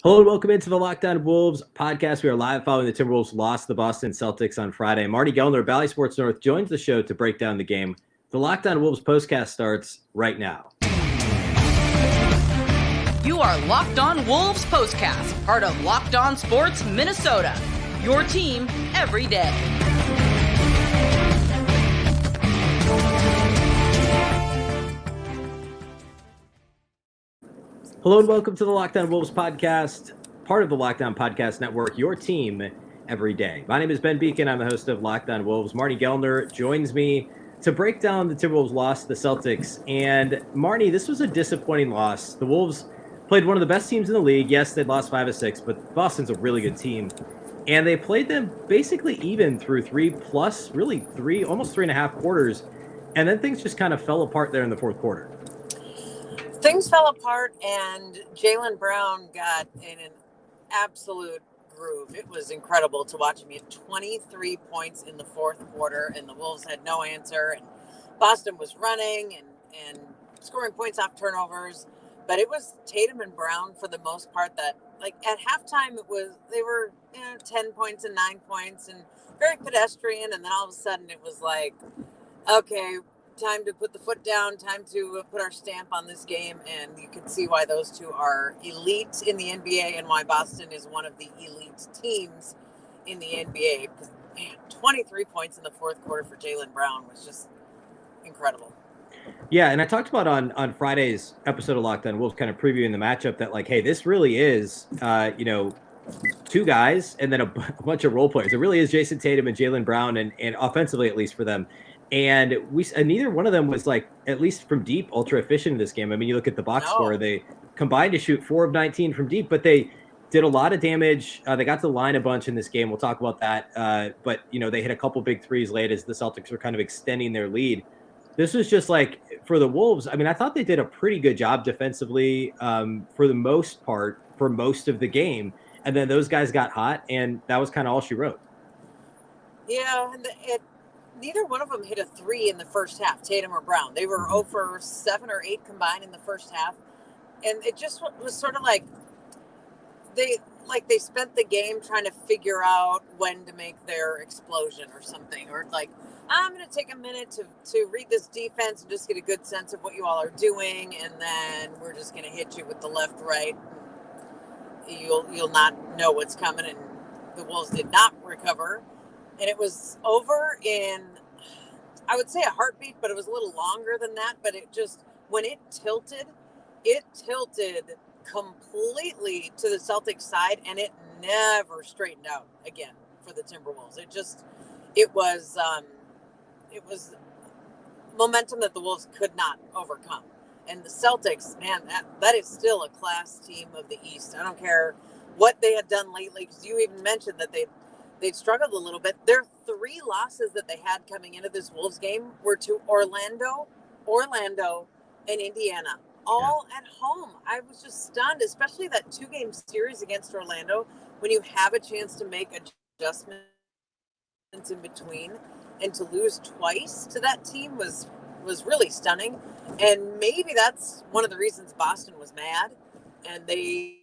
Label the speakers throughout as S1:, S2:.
S1: Hello and welcome into the Locked On Wolves podcast. We are live following the Timberwolves loss to the Boston Celtics on Friday. Marney Gellner of Valley Sports North joins the show to break down the game. The Locked On Wolves postcast starts right now.
S2: You are Locked On Wolves postcast, part of Locked On Sports Minnesota. Your team every day.
S1: Hello and welcome to the Locked On Wolves podcast, part of the Locked On Podcast Network, your team every day. My name is Beecken. I'm the host of Locked On Wolves. Marney Gellner joins me to break down the Timberwolves loss to the Celtics. And Marney, this was a disappointing loss. The Wolves played one of the best teams in the league. Yes, they lost 5 of 6, but Boston's a really good team. And they played them basically even through almost 3.5 quarters. And then things just kind of fell apart there in the fourth quarter.
S3: Things fell apart, and Jaylen Brown got in an absolute groove. It was incredible to watch him. He had 23 points in the fourth quarter, and the Wolves had no answer. And Boston was running and scoring points off turnovers. But it was Tatum and Brown for the most part that, like, at halftime, they were 10 points and 9 points and very pedestrian. And then all of a sudden it was like, okay, time to put the foot down, time to put our stamp on this game. And you can see why those two are elite in the NBA and why Boston is one of the elite teams in the NBA. Because, man, 23 points in the fourth quarter for Jaylen Brown was just incredible.
S1: Yeah, and I talked about on Friday's episode of Locked On Wolves, kind of previewing the matchup, that, like, hey, this really is, two guys and then a bunch of role players. It really is Jason Tatum and Jaylen Brown, and offensively, at least for them. And neither one of them was, like, at least from deep, ultra efficient in this game. I mean, you look at the box score; they combined to shoot 4 of 19 from deep, but they did a lot of damage. They got to the line a bunch in this game. We'll talk about that. But they hit a couple big threes late as the Celtics were kind of extending their lead. This was just like, for the Wolves, I mean, I thought they did a pretty good job defensively for the most part for most of the game. And then those guys got hot, and that was kind of all she wrote.
S3: Yeah, and neither one of them hit a three in the first half, Tatum or Brown. They were 0 for 7 or 8 combined in the first half. And it just was sort of like they spent the game trying to figure out when to make their explosion or something. Or like, I'm going to take a minute to read this defense and just get a good sense of what you all are doing. And then we're just going to hit you with the left, right. You'll not know what's coming. And the Wolves did not recover. And it was over in, I would say, a heartbeat, but it was a little longer than that. But it just, when it tilted completely to the Celtics side, and it never straightened out again for the Timberwolves. It was momentum that the Wolves could not overcome. And the Celtics, man, that is still a class team of the East. I don't care what they had done lately, because you even mentioned that they'd struggled a little bit. Their 3 losses that they had coming into this Wolves game were to Orlando, and Indiana, all at home. I was just stunned, especially that 2-game series against Orlando, when you have a chance to make adjustments in between, and to lose twice to that team was really stunning. And maybe that's one of the reasons Boston was mad, and they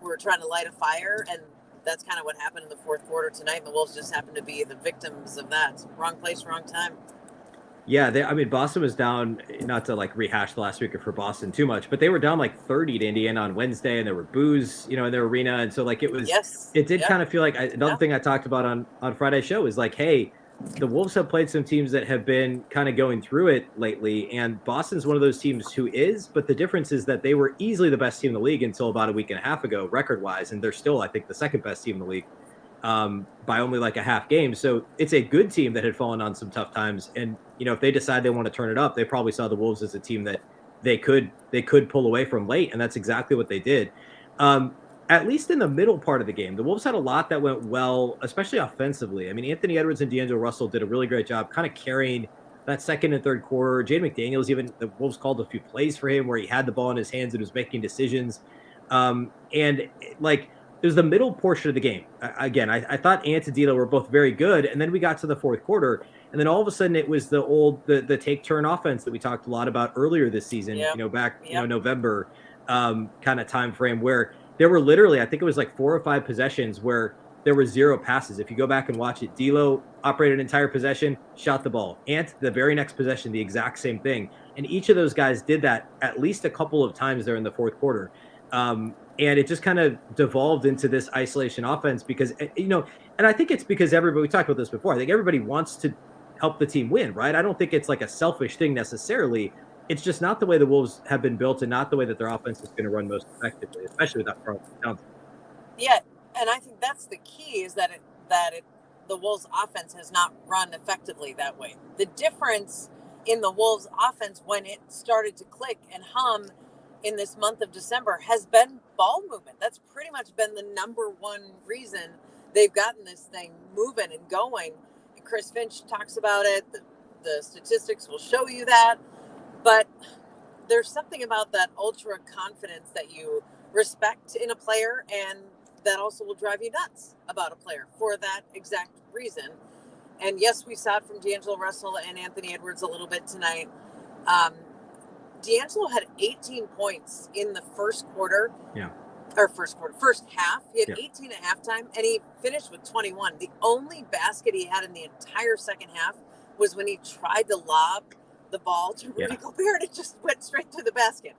S3: were trying to light a fire, and that's kind of what happened in the fourth quarter tonight. And the Wolves just happened to be the victims of that. Wrong place, wrong time.
S1: Yeah, Boston was down, not to like rehash the last week for Boston too much, but they were down like 30 to Indiana on Wednesday, and there were boos, in their arena. And so, like, it did kind of feel like another thing I talked about on Friday's show is like, hey, the Wolves have played some teams that have been kind of going through it lately, and Boston's one of those teams who is, but the difference is that they were easily the best team in the league until about a week and a half ago, record-wise, and they're still, I think, the second best team in the league by only like a half game. So it's a good team that had fallen on some tough times, and if they decide they want to turn it up, they probably saw the Wolves as a team that they could pull away from late, and that's exactly what they did. At least in the middle part of the game, the Wolves had a lot that went well, especially offensively. I mean, Anthony Edwards and D'Angelo Russell did a really great job kind of carrying that second and third quarter. Jaden McDaniels, even the Wolves called a few plays for him where he had the ball in his hands and was making decisions. And like, it was the middle portion of the game. Again, I thought Ant and D'Lo were both very good. And then we got to the fourth quarter, and then all of a sudden it was the take turn offense that we talked a lot about earlier this season, back, November kind of time frame, where there were literally, I think it was like 4 or 5 possessions where there were 0 passes. If you go back and watch it, D'Lo operated an entire possession, shot the ball. Ant, the very next possession, the exact same thing. And each of those guys did that at least a couple of times there in the fourth quarter. And it just kind of devolved into this isolation offense because, and I think it's because everybody, we talked about this before, I think everybody wants to help the team win, right? I don't think it's like a selfish thing necessarily. It's just not the way the Wolves have been built and not the way that their offense is going to run most effectively, especially without Karl Towns.
S3: Yeah, and I think that's the key is that the Wolves offense has not run effectively that way. The difference in the Wolves offense when it started to click and hum in this month of December has been ball movement. That's pretty much been the number one reason they've gotten this thing moving and going. And Chris Finch talks about it. The statistics will show you that. But there's something about that ultra confidence that you respect in a player, and that also will drive you nuts about a player for that exact reason. And yes, we saw it from D'Angelo Russell and Anthony Edwards a little bit tonight. D'Angelo had 18 points in the first quarter.
S1: Yeah.
S3: Or first half. He had
S1: 18
S3: at halftime, and he finished with 21. The only basket he had in the entire second half was when he tried to lob the ball to Rudy Gobert, and it just went straight through the basket.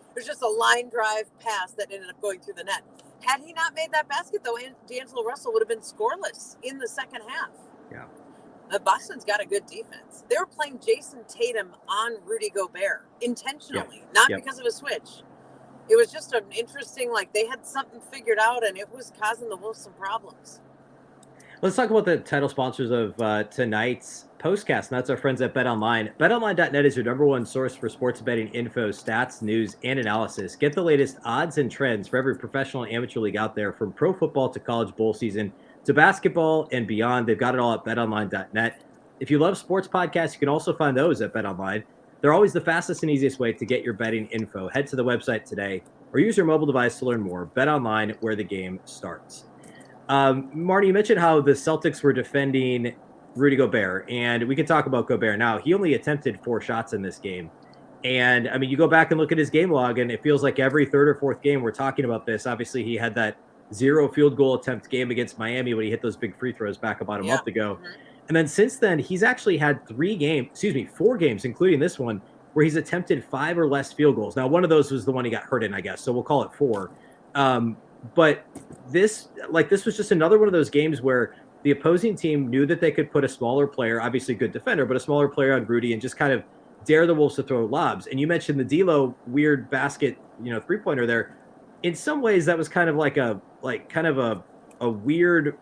S3: It was just a line drive pass that ended up going through the net. Had he not made that basket, though, D'Angelo Russell would have been scoreless in the second half.
S1: Yeah.
S3: Boston's got a good defense. They were playing Jason Tatum on Rudy Gobert intentionally, not because of a switch. It was just an interesting, they had something figured out, and it was causing the Wolves some problems.
S1: Let's talk about the title sponsors of tonight's postcast, and that's our friends at BetOnline. BetOnline.net is your number one source for sports betting info, stats, news, and analysis. Get the latest odds and trends for every professional and amateur league out there, from pro football to college bowl season to basketball and beyond. They've got it all at BetOnline.net. If you love sports podcasts, you can also find those at BetOnline. They're always the fastest and easiest way to get your betting info. Head to the website today or use your mobile device to learn more. BetOnline, where the game starts. Marty, you mentioned how the Celtics were defending Rudy Gobert, and we can talk about Gobert now. He only attempted 4 shots in this game. And, I mean, you go back and look at his game log, and it feels like every third or fourth game we're talking about this. Obviously, he had that 0 field goal attempt game against Miami when he hit those big free throws back about a month ago. Mm-hmm. And then since then, he's actually had 4 games, including this one, where he's attempted 5 or less field goals. Now, one of those was the one he got hurt in, I guess, so we'll call it 4. But this was just another one of those games where the opposing team knew that they could put a smaller player, obviously good defender, but a smaller player on Rudy and just kind of dare the Wolves to throw lobs. And you mentioned the D'Lo weird basket, 3-pointer there. In some ways, that was kind of a weird,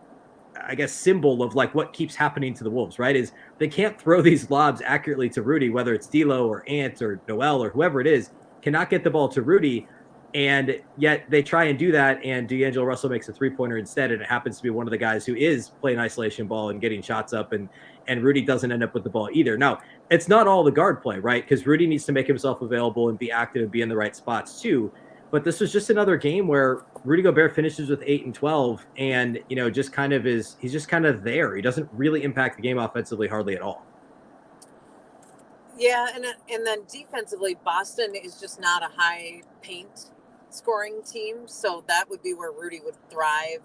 S1: I guess, symbol of what keeps happening to the Wolves, right? Is they can't throw these lobs accurately to Rudy, whether it's D'Lo or Ant or Noel or whoever it is, cannot get the ball to Rudy. And yet they try and do that, and D'Angelo Russell makes a 3-pointer instead, and it happens to be one of the guys who is playing isolation ball and getting shots up, and Rudy doesn't end up with the ball either. Now, it's not all the guard play, right? Because Rudy needs to make himself available and be active and be in the right spots too. But this was just another game where Rudy Gobert finishes with 8 and 12, and he's just kind of there. He doesn't really impact the game offensively hardly at all.
S3: Yeah, and then defensively, Boston is just not a high paint scoring team, so that would be where Rudy would thrive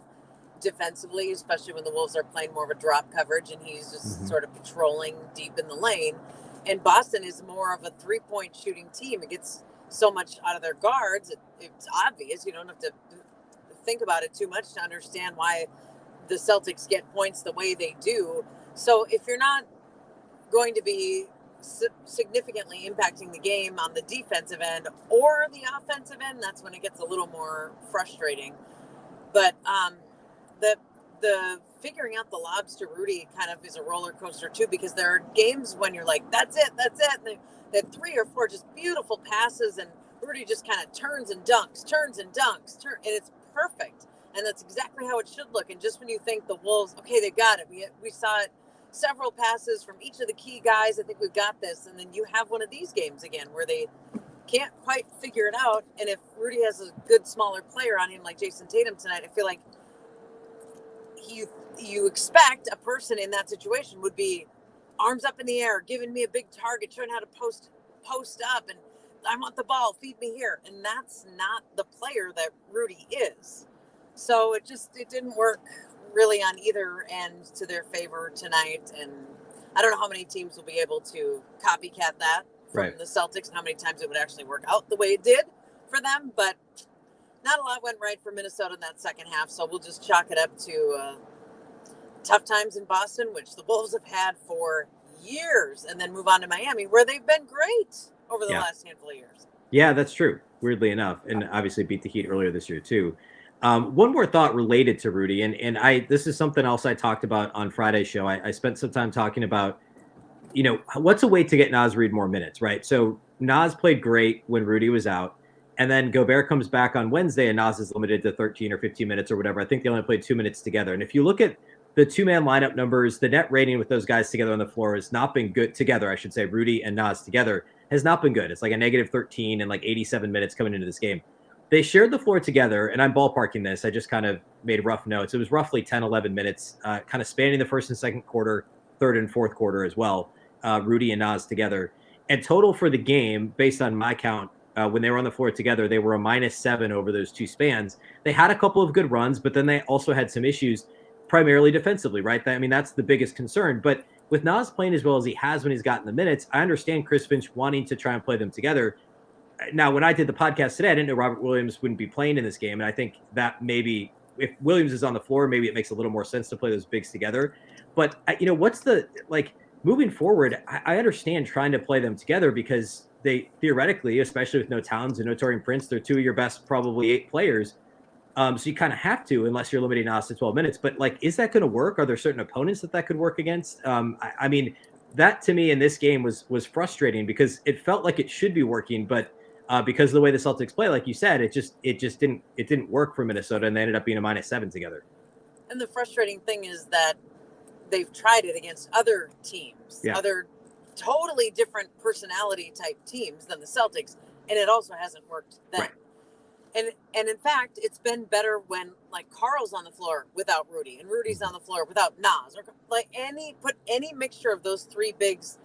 S3: defensively, especially when the Wolves are playing more of a drop coverage and he's just sort of patrolling deep in the lane. And Boston is more of a 3-point shooting team. It gets so much out of their guards. It's obvious. You don't have to think about it too much to understand why the Celtics get points the way they do. So if you're not going to be significantly impacting the game on the defensive end or the offensive end, that's when it gets a little more frustrating. But the figuring out the lobs to Rudy kind of is a roller coaster too, because there are games when you're like, that's it. And they had 3 or 4 just beautiful passes, and Rudy just kind of turns and dunks, and it's perfect. And that's exactly how it should look. And just when you think the Wolves, okay, they got it. We saw it. Several passes from each of the key guys. I think we've got this. And then you have one of these games again where they can't quite figure it out. And if Rudy has a good smaller player on him like Jason Tatum tonight, I feel like you expect a person in that situation would be arms up in the air, giving me a big target, showing how to post up and I want the ball, feed me here. And that's not the player that Rudy is. So it didn't work really on either end to their favor tonight. And I don't know how many teams will be able to copycat that from the Celtics and how many times it would actually work out the way it did for them. But not a lot went right for Minnesota in that second half. So we'll just chalk it up to tough times in Boston, which the Wolves have had for years, and then move on to Miami, where they've been great over the last handful of years.
S1: Yeah, that's true, weirdly enough, and obviously beat the Heat earlier this year too. One more thought related to Rudy, and this is something else I talked about on Friday's show. I spent some time talking about, what's a way to get Naz Reid more minutes, right? So Naz played great when Rudy was out, and then Gobert comes back on Wednesday, and Naz is limited to 13 or 15 minutes or whatever. I think they only played 2 minutes together. And if you look at the two-man lineup numbers, the net rating with those guys together on the floor has not been good together. I should say Rudy and Naz together has not been good. It's like a negative 13 and like 87 minutes coming into this game. They shared the floor together, and I'm ballparking this. I just kind of made rough notes. It was roughly 10, 11 minutes, kind of spanning the first and second quarter, third and fourth quarter as well, Rudy and Naz together. And total for the game, based on my count, when they were on the floor together, they were a -7 over those two spans. They had a couple of good runs, but then they also had some issues, primarily defensively, right? I mean, that's the biggest concern. But with Naz playing as well as he has when he's gotten the minutes, I understand Chris Finch wanting to try and play them together. Now, when I did the podcast today, I didn't know Robert Williams wouldn't be playing in this game. And I think that maybe if Williams is on the floor, maybe it makes a little more sense to play those bigs together. But, what's the, moving forward, I understand trying to play them together because they theoretically, especially with no Towns and no Taurean Prince, they're two of your best probably 8 players. So you kind of have to, unless you're limiting Naz to 12 minutes. But is that going to work? Are there certain opponents that could work against? I mean, that to me in this game was frustrating because it felt like it should be working, but because of the way the Celtics play, like you said, it just didn't work for Minnesota, and they ended up being a -7 together.
S3: And the frustrating thing is that they've tried it against other teams, other totally different personality type teams than the Celtics, and it also hasn't worked then. Right. And in fact, it's been better when Carl's on the floor without Rudy and Rudy's on the floor without Naz, or put any mixture of those 3 bigs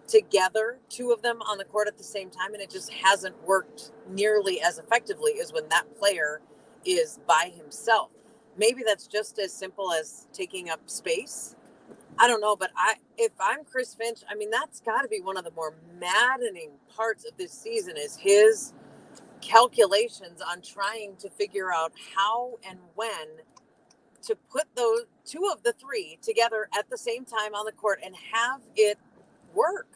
S3: together, 2 of them on the court at the same time, and it just hasn't worked nearly as effectively as when that player is by himself. Maybe that's just as simple as taking up space. I don't know, but if I'm Chris Finch, I mean, that's got to be one of the more maddening parts of this season is his calculations on trying to figure out how and when to put those 2 of the 3 together at the same time on the court and have it work.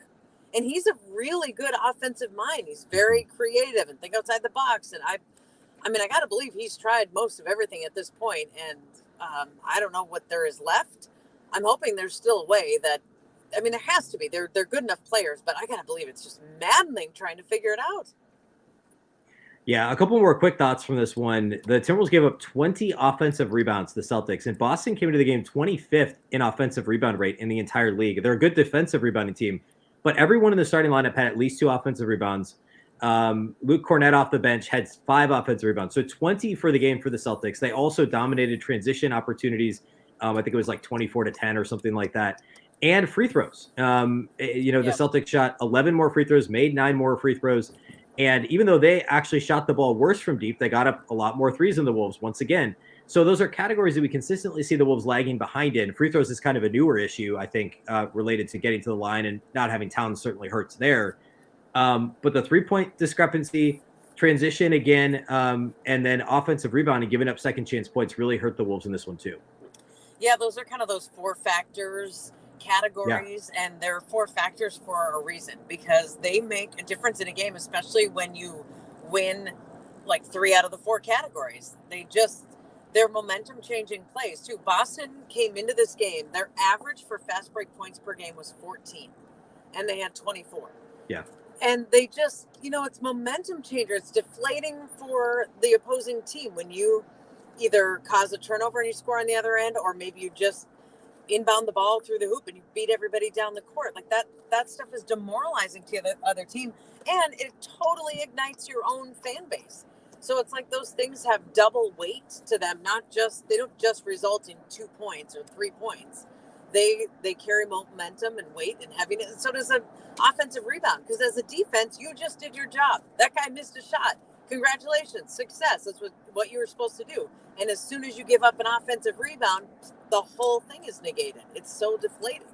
S3: And he's a really good offensive mind. He's very creative and think outside the box. And I got to believe he's tried most of everything at this point. And I don't know what there is left. I'm hoping there's still a way that, there has to be. They're good enough players, but I got to believe it's just maddening trying to figure it out.
S1: Yeah, a couple more quick thoughts from this one. The Timberwolves gave up 20 offensive rebounds to the Celtics, and Boston came into the game 25th in offensive rebound rate in the entire league. They're a good defensive rebounding team, but everyone in the starting lineup had at least 2 offensive rebounds. Luke Cornett off the bench had 5 offensive rebounds, so 20 for the game for the Celtics. They also dominated transition opportunities. I think it was 24-10 or something like that. And free throws. The Celtics shot 11 more free throws, made 9 more free throws. And even though they actually shot the ball worse from deep, they got up a lot more threes than the Wolves once again. So those are categories that we consistently see the Wolves lagging behind in. Free throws is kind of a newer issue, I think, related to getting to the line, and not having Towns certainly hurts there. But the 3-point discrepancy, transition again, and then offensive rebounding, giving up second chance points really hurt the Wolves in this one too.
S3: Yeah, those are kind of those 4 factors categories, and there are 4 factors for a reason, because they make a difference in a game, especially when you win 3 out of the 4 categories. They're momentum changing plays too. Boston came into this game, their average for fast break points per game was 14, and they had 24.
S1: Yeah.
S3: And they just, it's momentum changer. It's deflating for the opposing team when you either cause a turnover and you score on the other end, or maybe you just inbound the ball through the hoop and you beat everybody down the court. That stuff is demoralizing to the other team, and it totally ignites your own fan base. So it's like those things have double weight to them. They don't just result in 2 points or 3 points. they carry momentum and weight and heaviness. And so does an offensive rebound, because as a defense, you just did your job. That guy missed a shot. Congratulations, success. That's what you were supposed to do. And as soon as you give up an offensive rebound, the whole thing is negated. It's so deflating.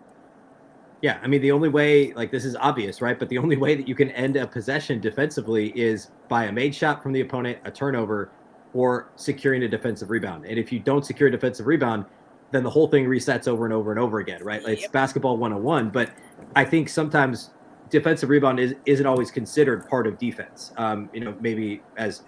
S1: Yeah, I mean, the only way, like, this is obvious, right? But the only way that you can end a possession defensively is by a made shot from the opponent, a turnover, or securing a defensive rebound. And if you don't secure a defensive rebound, then the whole thing resets over and over and over again, right? Like, it's basketball 101. But I think sometimes defensive rebound isn't always considered part of defense. Maybe as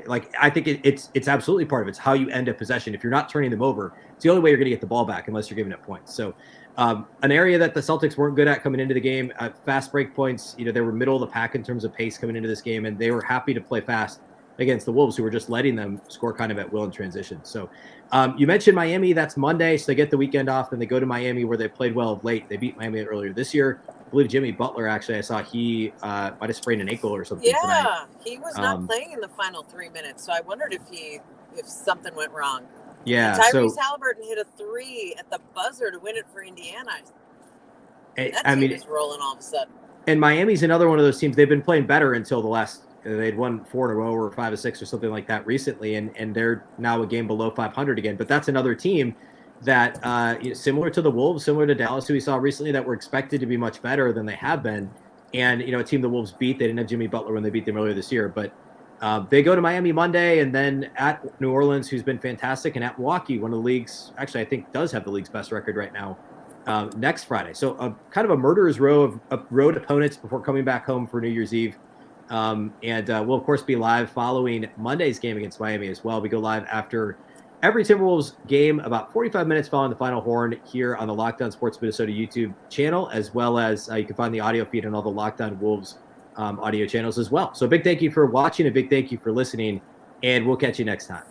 S1: like, I think it's absolutely part of it. It's how you end a possession. If you're not turning them over, it's the only way you're going to get the ball back, unless you're giving up points. So an area that the Celtics weren't good at coming into the game, fast break points, they were middle of the pack in terms of pace coming into this game, and they were happy to play fast against the Wolves, who were just letting them score kind of at will in transition. So you mentioned Miami. That's Monday, so they get the weekend off. Then they go to Miami, where they played well of late. They beat Miami earlier this year. I believe Jimmy Butler, actually, I saw he might have sprained an ankle or something tonight.
S3: Yeah, he was not playing in the final 3 minutes, so I wondered if something went wrong.
S1: Yeah,
S3: and Tyrese Halliburton hit a 3 at the buzzer to win it for Indiana. That team is rolling all of a sudden.
S1: And Miami's another one of those teams. They've been playing better until the last. They'd won 4 in a row or 5 or 6 or something like that recently, and they're now a game below 500 again. But that's another team that, similar to the Wolves, similar to Dallas, who we saw recently, that were expected to be much better than they have been. And a team the Wolves beat. They didn't have Jimmy Butler when they beat them earlier this year, but. They go to Miami Monday, and then at New Orleans, who's been fantastic, and at Milwaukee, one of the league's, actually I think does have the league's best record right now, next Friday. So kind of a murderer's row of road opponents before coming back home for New Year's Eve. And we'll, of course, be live following Monday's game against Miami as well. We go live after every Timberwolves game, about 45 minutes following the final horn, here on the Locked On Sports Minnesota YouTube channel, as well as you can find the audio feed on all the Locked On Wolves audio channels as well. So a big thank you for watching, a big thank you for listening, and we'll catch you next time.